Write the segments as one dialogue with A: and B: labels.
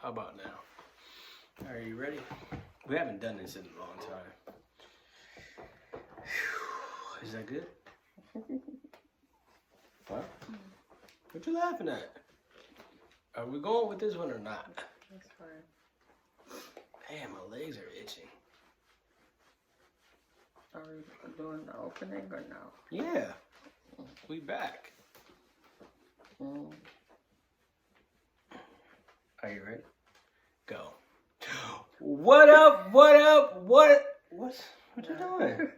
A: How about now? Are you ready? We haven't done this in a long time. Whew. Is that good? What? What you laughing at? Are we going with this one or not?
B: That's fine.
A: Damn, my legs are itching.
B: Are we doing the opening or no?
A: Yeah. We back.
B: Mm.
A: Are you ready? Go. What up? What up? What you doing?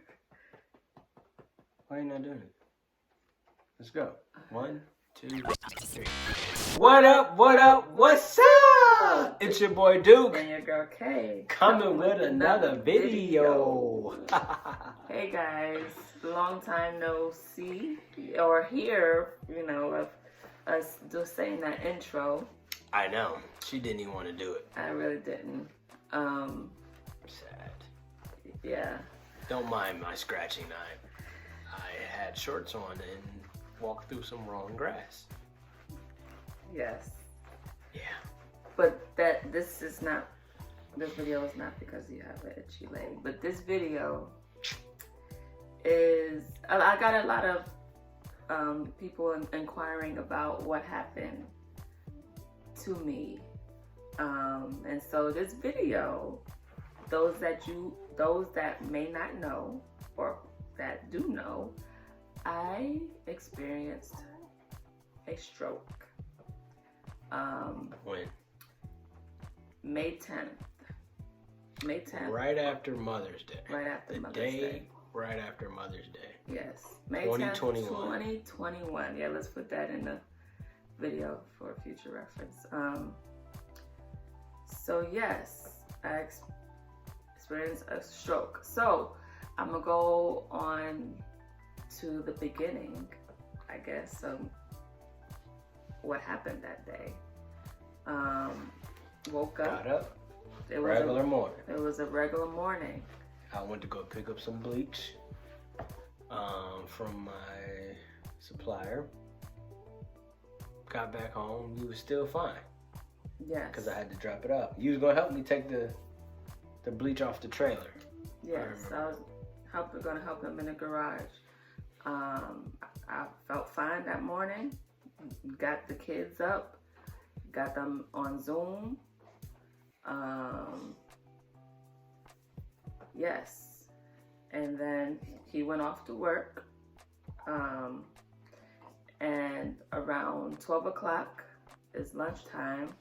A: Why are you not doing it? Let's go. 1, 2, 3. What up? What up? What's up? It's your boy Duke.
B: And your girl Kay.
A: Coming with another video.
B: Hey guys, long time no see or hear, of us just saying that intro.
A: I know. She didn't even want to do it.
B: I really didn't.
A: Sad.
B: Yeah.
A: Don't mind my scratching. I had shorts on and walked through some wrong grass.
B: Yes.
A: Yeah.
B: But this video is not because you have an itchy leg. But this video is, I got a lot of people inquiring about what happened to me. And so this video, those that may not know or that do know, I experienced a stroke.
A: When?
B: May 10th. May 10th.
A: Right after Mother's Day.
B: Right after Mother's Day.
A: Right after Mother's Day.
B: Yes. May
A: 2021.
B: 10th, 2021. Yeah, let's put that in the video for future reference. So yes, I experienced a stroke. So I'm gonna go on to the beginning, I guess, what happened that day. Woke up.
A: Got up.
B: It was
A: regular morning.
B: It was a regular morning.
A: I went to go pick up some bleach from my supplier. Got back home. You was still fine.
B: Yes.
A: Because I had to drop it off. You was gonna help me take the bleach off the trailer.
B: Yes, I was gonna help him in the garage. I felt fine that morning. Got the kids up. Got them on Zoom. Yes. And then he went off to work. And around 12 o'clock is lunchtime.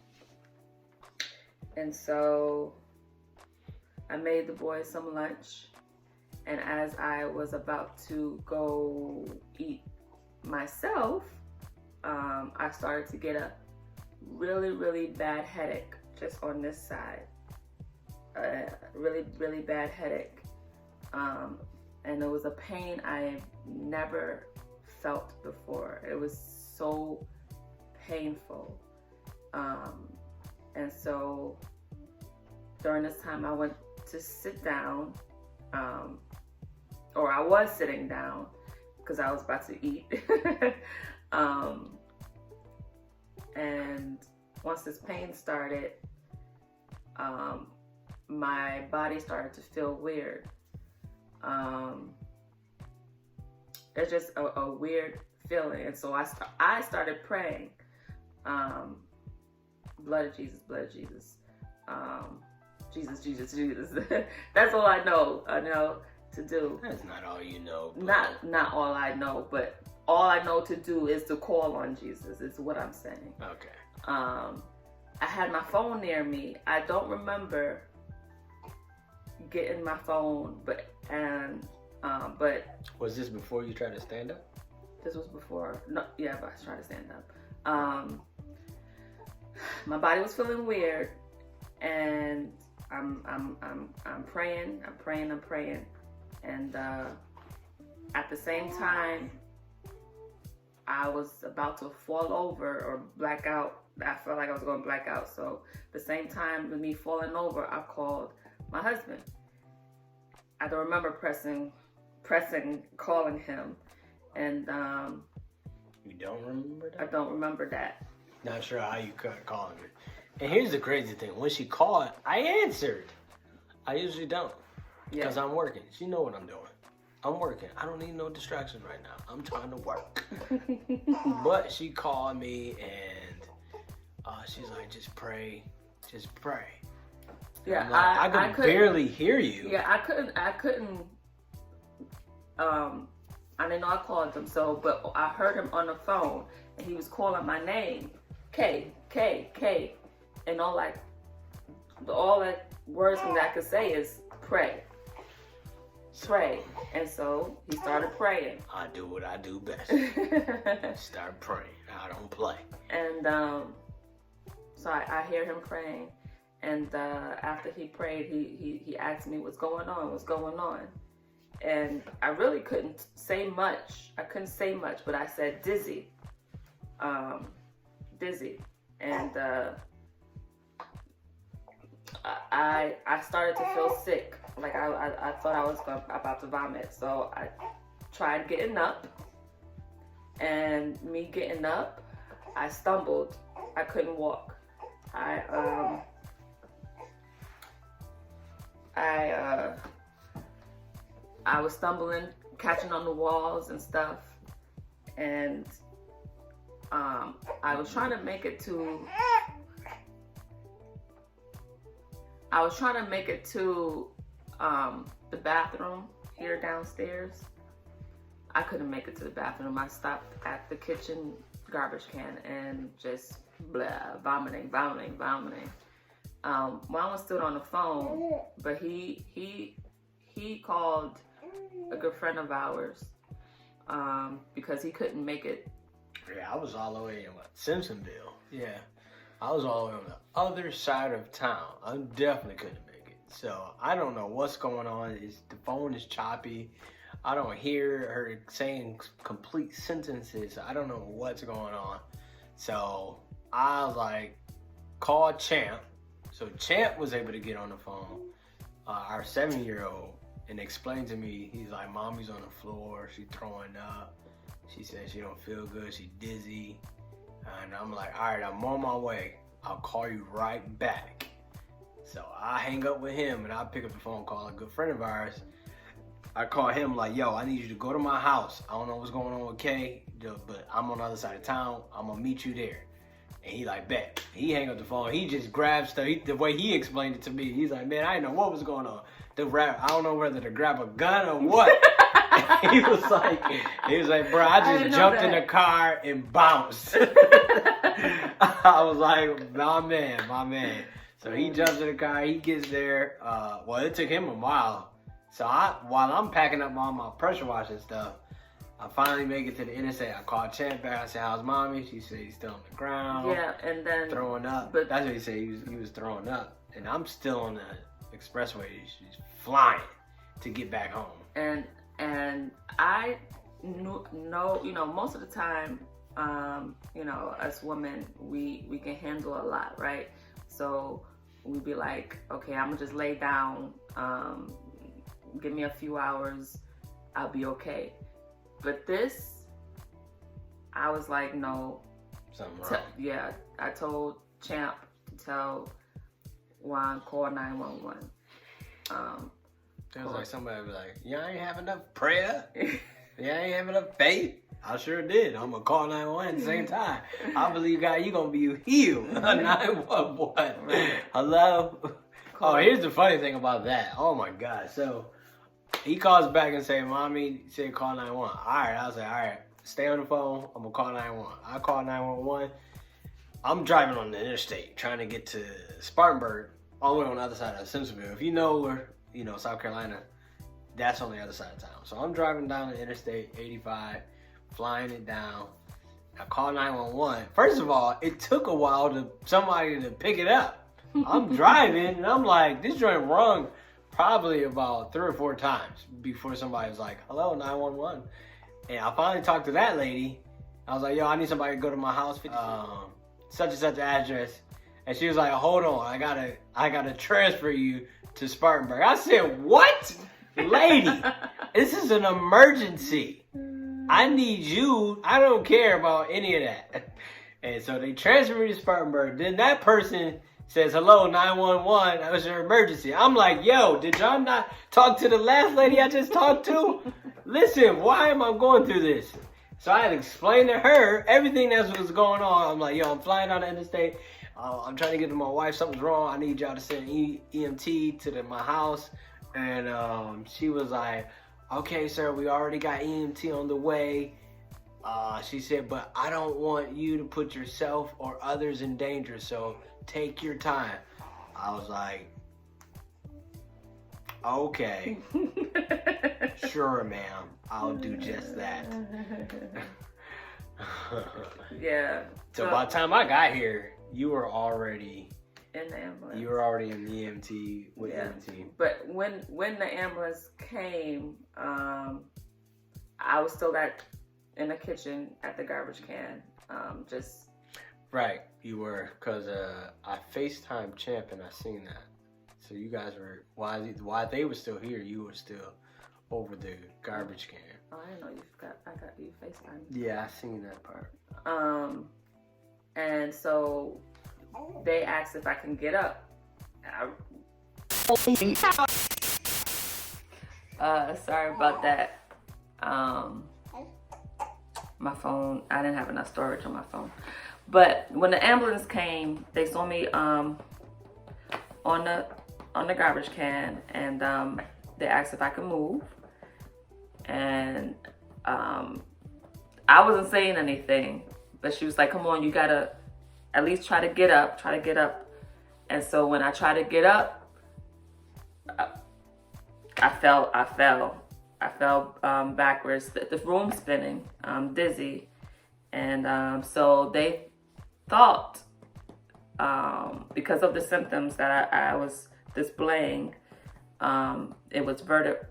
B: And so I made the boys some lunch. And as I was about to go eat myself, I started to get a really, really bad headache just on this side. Really, really bad headache. And it was a pain I never felt before. It was so painful. And so during this time I went to sit down, or I was sitting down because I was about to eat. And once this pain started, my body started to feel weird. It's just a weird feeling. And so I started praying, blood of Jesus, blood of Jesus. Jesus, Jesus, Jesus. That's all I know to do.
A: That's not all you know.
B: Not all I know, but all I know to do is to call on Jesus, is what I'm saying.
A: Okay.
B: I had my phone near me. I don't remember getting my phone, but
A: was this before you tried to stand up?
B: This was before. No, yeah, but I tried to stand up. My body was feeling weird, and I'm praying, and at the same time, I was about to fall over or black out. I felt like I was going to black out. So the same time with me falling over, I called my husband. I don't remember calling him, and
A: you don't remember that?
B: I don't remember that.
A: Not sure how you calling me. And here's the crazy thing. When she called, I answered. I usually don't. Because I'm working. She know what I'm doing. I'm working. I don't need no distractions right now. I'm trying to work. But she called me and she's like, just pray. Just pray.
B: Yeah,
A: like, I could barely hear you.
B: Yeah, I couldn't, I didn't know I called him, but I heard him on the phone, and he was calling my name, K, K, K, and all that words that I could say is pray, pray, and so he started praying.
A: I do what I do best. Start praying. I don't play.
B: And so I hear him praying, and after he prayed, he asked me what's going on. And I really couldn't say much. I couldn't say much, but I said dizzy. Dizzy. And I started to feel sick. Like I thought I was about to vomit. So I tried getting up. And me getting up, I stumbled. I couldn't walk. I was stumbling, catching on the walls and stuff, and I was trying to make it to the bathroom here downstairs. I couldn't make it to the bathroom. I stopped at the kitchen garbage can and just vomiting. Mama stood on the phone, but he called a good friend of ours because he couldn't make it.
A: Yeah, I was all the way in Simpsonville. Yeah, I was all the way on the other side of town. I definitely couldn't make it. So I don't know what's going on. The phone is choppy. I don't hear her saying complete sentences. I don't know what's going on. So I was like, call Champ. So Champ was able to get on the phone, our 7-year-old, and explain to me, he's like, Mommy's on the floor, she throwing up. She said she don't feel good, she dizzy. And I'm like, all right, I'm on my way. I'll call you right back. So I hang up with him and I pick up the phone, call a good friend of ours. I call him like, yo, I need you to go to my house. I don't know what's going on with Kay, but I'm on the other side of town. I'm gonna meet you there. And he like, bet. He hang up the phone. He just grabs stuff. The way he explained it to me, he's like, man, I didn't know what was going on. I don't know whether to grab a gun or what. he was like, bro, I just jumped in the car and bounced. I was like, my man. So he jumps in the car. He gets there. Well, it took him a while. So while I'm packing up all my pressure washing stuff, I finally make it to the interstate. I called Champ back. I said, how's Mommy? She said he's still on the ground.
B: Yeah, and then
A: throwing up. But that's what he said. He was throwing up. And I'm still on the expressway. She's flying to get back home.
B: And I know, most of the time, us women, we can handle a lot, right? So we'd be like, okay, I'm gonna just lay down. Give me a few hours. I'll be okay. But this, I was like, no.
A: Something wrong.
B: I told Champ to tell Juan, call 911.
A: It was like somebody was like, you ain't have enough prayer? You ain't have enough faith? I sure did. I'm going to call 911 at the same time. I believe, God, you're going to be healed. 911. Hello? Oh, here's the funny thing about that. Oh, my God. So he calls back and say, Mommy said call 911. All right. I was like, all right, stay on the phone. I'm going to call 911. I call 911. I'm driving on the interstate trying to get to Spartanburg, all the way on the other side of Simpsonville. If you know where, South Carolina, that's on the other side of town. So I'm driving down the interstate 85, flying it down. I call 911. First of all, it took a while to somebody to pick it up. I'm driving and I'm like, this joint rung probably about 3 or 4 times before somebody was like, hello, 911. And I finally talked to that lady. I was like, yo, I need somebody to go to my house, such and such address. And she was like, hold on, I gotta transfer you to Spartanburg. I said, what? Lady, this is an emergency. I need you. I don't care about any of that. And so they transfer me to Spartanburg. Then that person says, hello, 911. That was your emergency. I'm like, yo, did y'all not talk to the last lady I just talked to? Listen, why am I going through this? So I had to explain to her everything that was going on. I'm like, yo, I'm flying out of interstate. I'm trying to get to my wife. Something's wrong. I need y'all to send EMT to my house. And she was like, okay, sir, we already got EMT on the way. She said, but I don't want you to put yourself or others in danger, so take your time. I was like, okay. Sure, ma'am. I'll do just that.
B: Yeah.
A: So by the time I got here, you were already
B: in the ambulance.
A: You were already in the EMT with EMT.
B: But when the ambulance came, I was still in the kitchen at the garbage can, just.
A: Right, you were, because I FaceTimed Champ and I seen that. So you guys were, while they were still here, you were still over the garbage can.
B: Oh, I didn't know I got you FaceTime.
A: Yeah, I seen that part.
B: And so they asked if I can get up. Sorry about that. My phone, I didn't have enough storage on my phone. But when the ambulance came, they saw me on the garbage can, and they asked if I could move. And I wasn't saying anything, but she was like, come on, you gotta at least try to get up. And so when I tried to get up, I fell backwards. The room spinning, dizzy. And so they thought, because of the symptoms that I was displaying, it was vertigo.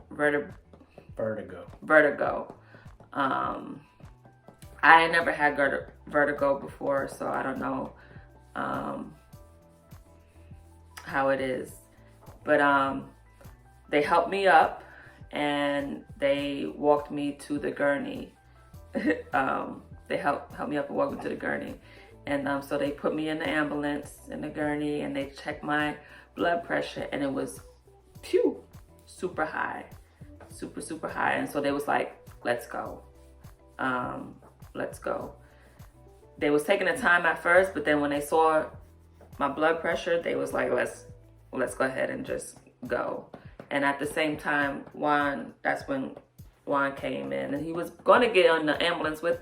B: I never had vertigo before, so I don't know how it is. But they helped me up and they walked me to the gurney. They helped me up and walked me to the gurney. And so they put me in the ambulance in the gurney and they checked my blood pressure and it was super high. Super high. And so they was like, let's go. Let's go. They was taking the time at first, but then when they saw my blood pressure, they was like, let's go ahead and just go. And at the same time, that's when Juan came in, and he was going to get on the ambulance with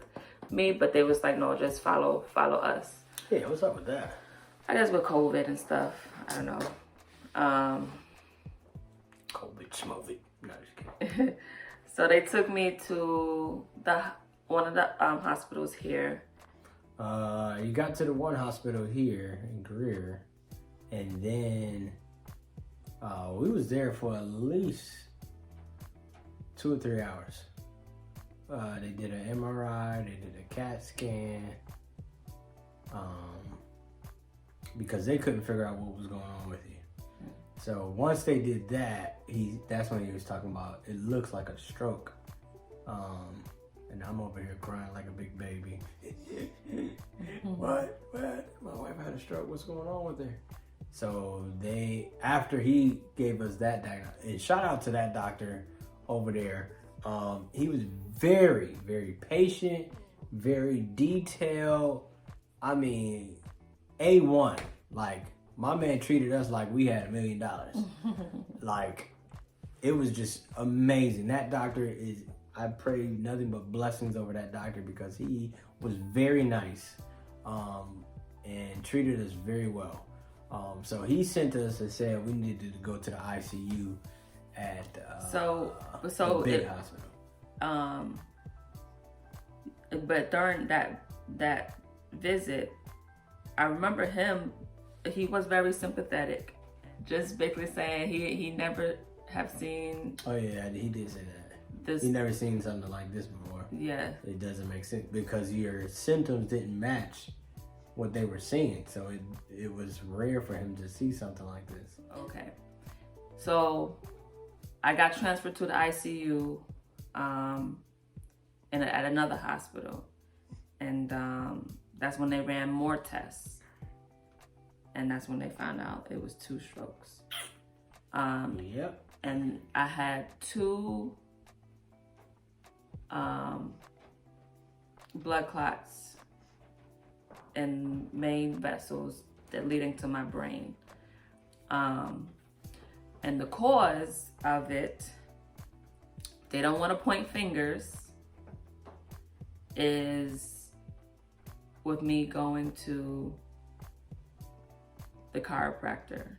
B: me, but they was like, no, just follow us.
A: Yeah, what's up with that?
B: I guess with COVID and stuff. I don't know.
A: COVID, schmovid. No, just kidding.
B: So they took me to one of the hospitals here.
A: You got to the one hospital here in Greer, and then we was there for at least 2 or 3 hours. They did an MRI, they did a CAT scan, because they couldn't figure out what was going on with you. So once they did that, that's when he was talking about, it looks like a stroke. And I'm over here crying like a big baby. What? My wife had a stroke. What's going on with her? So after he gave us that diagnosis, and shout out to that doctor over there. He was very, very patient, very detailed. I mean, A1. Like, my man treated us like we had $1 million. Like, it was just amazing. That doctor I pray nothing but blessings over that doctor because he was very nice and treated us very well. So he sent us and said we needed to go to the ICU at the big hospital.
B: But during that visit, I remember him. He was very sympathetic, just basically saying he never have seen.
A: Oh yeah, he did say that. He never seen something like this before.
B: Yeah,
A: it doesn't make sense because your symptoms didn't match what they were seeing, so it was rare for him to see something like this.
B: Okay, so I got transferred to the ICU at another hospital, and that's when they ran more tests. And that's when they found out it was 2 strokes.
A: Yep.
B: And I had 2 blood clots in main vessels that leading to my brain. And the cause of it, they don't want to point fingers, is with me going to the chiropractor,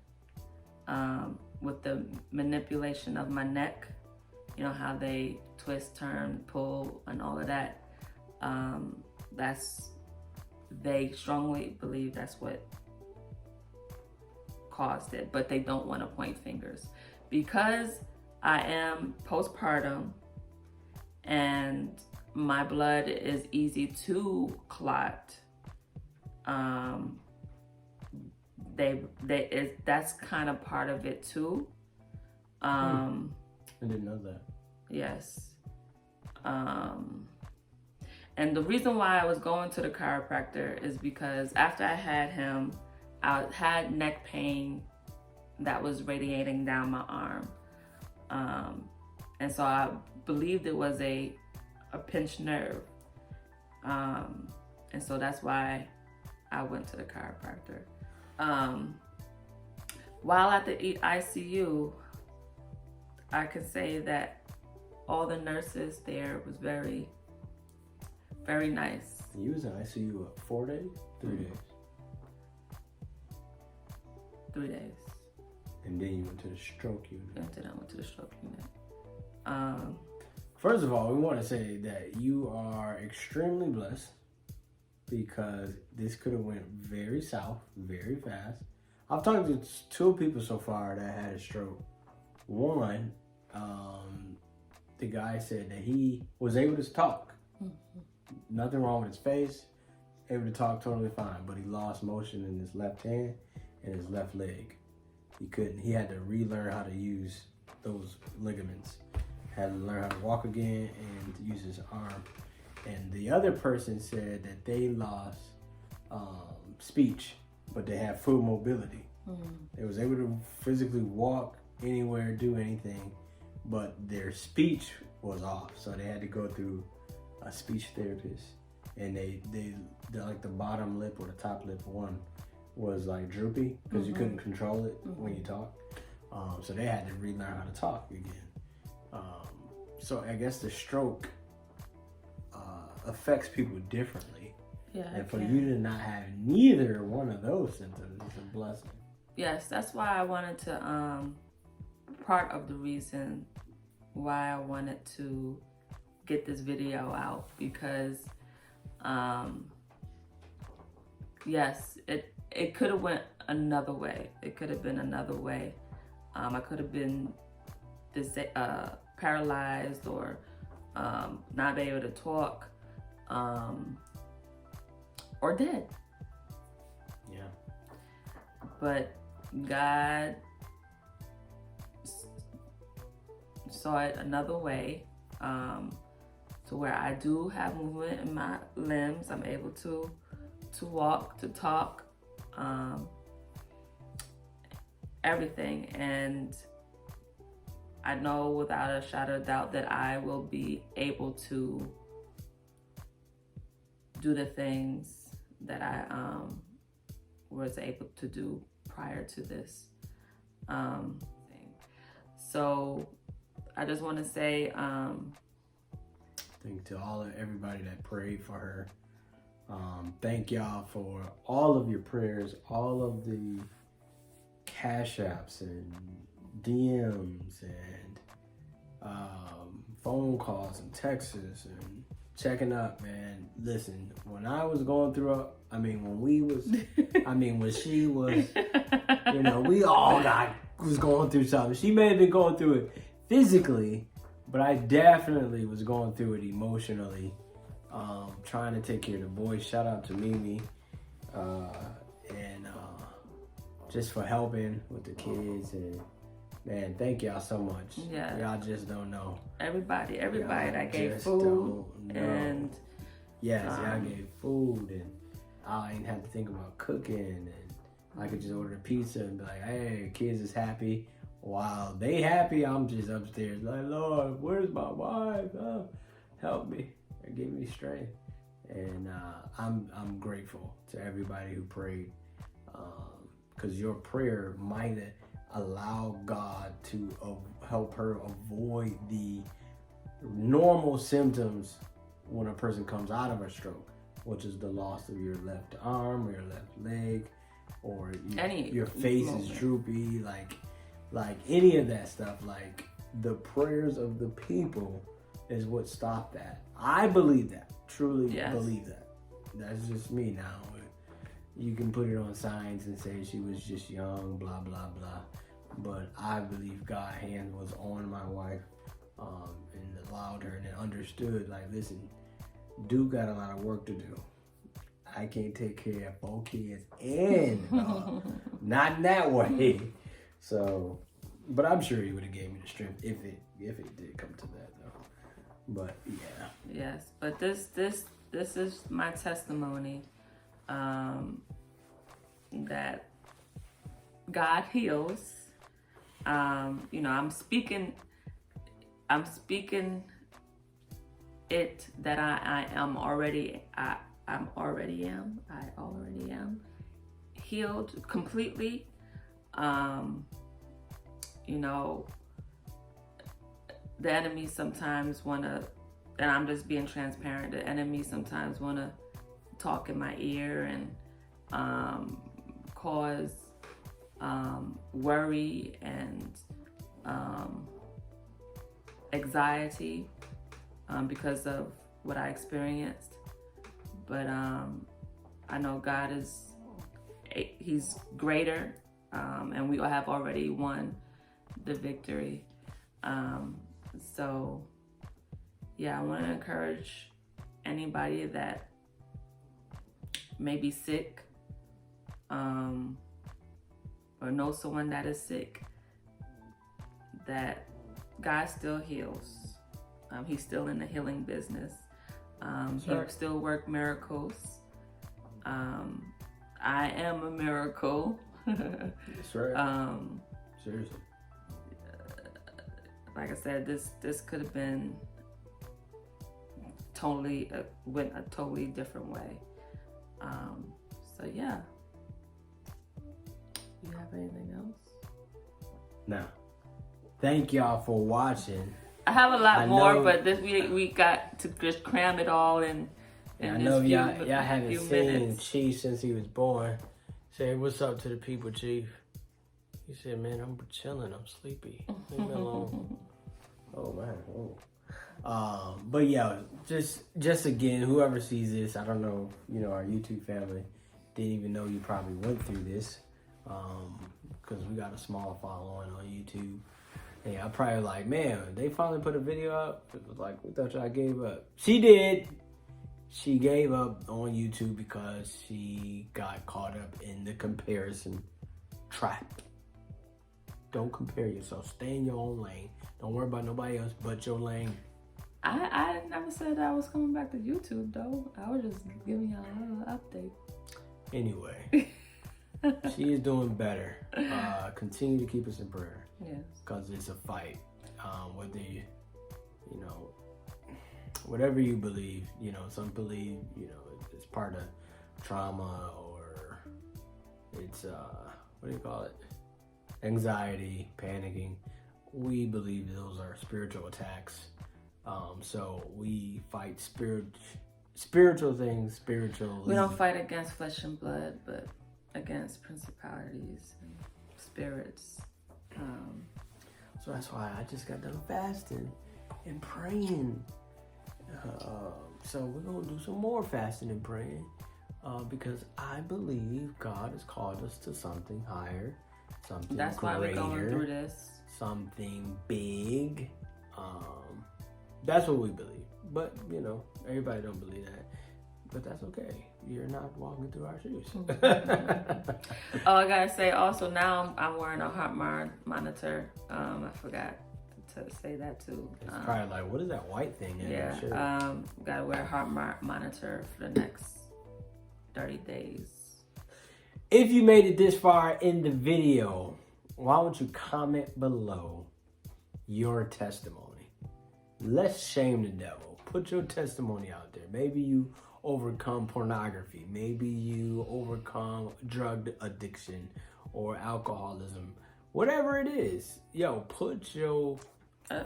B: with the manipulation of my neck, you know how they twist, turn, pull, and all of that. They strongly believe that's what caused it, but they don't want to point fingers. Because I am postpartum and my blood is easy to clot, that's kind of part of it too.
A: I didn't know that.
B: Yes. And the reason why I was going to the chiropractor is because after I had him, I had neck pain that was radiating down my arm. And so I believed it was a pinched nerve. And so that's why I went to the chiropractor. While at the ICU, I can say that all the nurses there was very, very nice.
A: You was in ICU what, 4 days? 3 days?
B: 3 days.
A: And then you went to the stroke unit.
B: And then I went to the stroke unit.
A: First of all, we want to say that you are extremely blessed because this could have went very south, very fast. I've talked to 2 people so far that had a stroke. One, the guy said that he was able to talk. Nothing wrong with his face, able to talk totally fine, but he lost motion in his left hand and his left leg. He had to relearn how to use those ligaments. Had to learn how to walk again and to use his arm. And the other person said that they lost speech, but they had full mobility. They was able to physically walk anywhere, do anything, but their speech was off. So they had to go through a speech therapist. And they like the bottom lip or the top lip one was like droopy because you couldn't control it when you talk. So they had to relearn how to talk again. So I guess the stroke affects people differently.
B: Yeah,
A: and for you to not have neither one of those symptoms is a blessing.
B: Yes, that's why I wanted to, part of the reason why I wanted to get this video out, because yes, it could have went another way. It could have been another way. I could have been paralyzed or not able to talk, or dead.
A: Yeah.
B: But God saw it another way, to where I do have movement in my limbs. I'm able to walk, to talk, everything. And I know without a shadow of doubt that I will be able to do the things that I was able to do prior to this thing. So I just want to say
A: thank to everybody that prayed for her. Thank y'all for all of your prayers, all of the cash apps and DMs and phone calls and texts and checking up, man. Listen, when I was going through when she was, we all was going through something. She may have been going through it physically, but I definitely was going through it emotionally, trying to take care of the boys. Shout out to Mimi, and just for helping with the kids. And man, thank y'all so much.
B: Yeah.
A: Y'all just don't know.
B: Everybody that gave food and
A: yes, y'all gave food and I ain't have to think about cooking, and I could just order a pizza and be like, hey, kids is happy. While they happy, I'm just upstairs like, Lord, where's my wife? Help me and give me strength. And I'm grateful to everybody who prayed, because your prayer might allow God to help her avoid the normal symptoms when a person comes out of a stroke, which is the loss of your left arm or your left leg, or your face is droopy, like any of that stuff. Like, the prayers of the people is what stopped that. I believe that, truly believe that. That's just me now. You can put it on signs and say she was just young, blah, blah, blah. But I believe God's hand was on my wife, and allowed her, and then understood, like, listen, Duke got a lot of work to do. I can't take care of 4 kids and not in that way. So, but I'm sure he would have gave me the strength if it did come to that, though. But yeah.
B: Yes, but this is my testimony, that God heals. I'm speaking it that I already am healed completely. The enemy sometimes wanna, and I'm just being transparent, the enemy sometimes wanna talk in my ear and cause worry and anxiety because of what I experienced. But I know God He's greater, and we have already won the victory. So yeah, I want to encourage anybody that may be sick, or know someone that is sick, that God still heals. He's still in the healing business. He still works miracles. I am a miracle.
A: That's right. Seriously.
B: Like I said, this could have been totally went a totally different way. So yeah. You have anything else?
A: No. Thank y'all for watching.
B: I have a lot more, but this we got to just cram it all in.
A: I know y'all haven't seen Chief since he was born. Say, what's up to the people, Chief? He said, man, I'm chilling. I'm sleepy. Leave me alone. Oh, man. Oh. But yeah, just again, whoever sees this, I don't know, our YouTube family didn't even know you probably went through this, because we got a small following on YouTube. And I probably like, man, they finally put a video up. It was like, we thought y'all gave up. She did. She gave up on YouTube because she got caught up in the comparison trap. Don't compare yourself. Stay in your own lane. Don't worry about nobody else but your lane.
B: I never said I was coming back to YouTube, though. I was just giving y'all a little update.
A: Anyway, she is doing better. Continue to keep us in prayer.
B: Yes. Because
A: it's a fight. Whether you whatever you believe, some believe, it's part of trauma, or it's, what do you call it? Anxiety, panicking. We believe those are spiritual attacks. So we fight spiritual things, spiritual.
B: We don't fight against flesh and blood, but against principalities and spirits.
A: So that's why I just got done fasting and praying. So we're going to do some more fasting and praying, because I believe God has called us to something higher, something
B: That's
A: greater,
B: why we're going through this.
A: Something big. That's what we believe. But, everybody don't believe that. But that's okay. You're not walking through our shoes.
B: Oh, I gotta say also, now I'm wearing a heart monitor. I forgot to say that too.
A: It's probably like, what is that white thing in
B: your shirt? Gotta wear a heart monitor for the next 30 days.
A: If you made it this far in the video, why don't you comment below your testimony? Let's shame the devil. Put your testimony out there. Maybe you overcome pornography. Maybe you overcome drug addiction or alcoholism. Whatever it is, yo, put your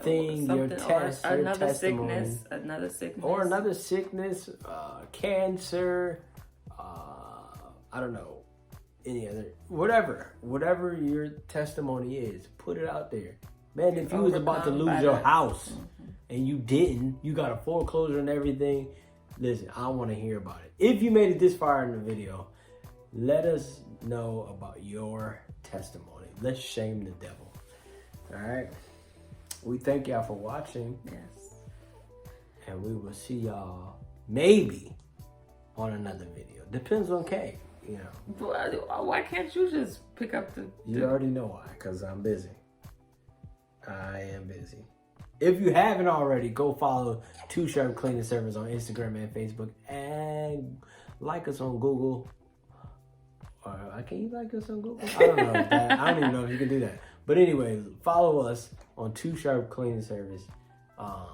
A: thing, your test, your
B: another
A: testimony.
B: Another sickness.
A: Or another sickness, cancer, I don't know, any other, whatever your testimony is, put it out there. Man, if you was about to lose your house and you didn't, you got a foreclosure and everything, listen, I want to hear about it. If you made it this far in the video, let us know about your testimony. Let's shame the devil. All right. We thank y'all for watching.
B: Yes.
A: And we will see y'all maybe on another video. Depends on Kay, you know.
B: Why can't you just pick up the...
A: You already know why, because I'm busy. I am busy. If you haven't already, go follow 2 Sharp Cleaning Service on Instagram and Facebook. And like us on Google. Can you like us on Google? I don't know. I don't even know if you can do that. But anyway, follow us on 2 Sharp Cleaning Service on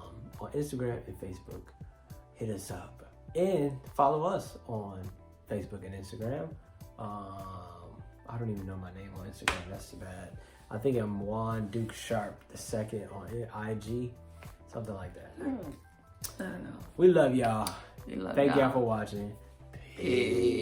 A: Instagram and Facebook. Hit us up. And follow us on Facebook and Instagram. I don't even know my name on Instagram. That's too bad. I think I'm Juan Duke Sharp II on IG. Something like that.
B: I don't know.
A: We love y'all.
B: We love
A: Thank y'all
B: y'all
A: for watching.
B: Peace.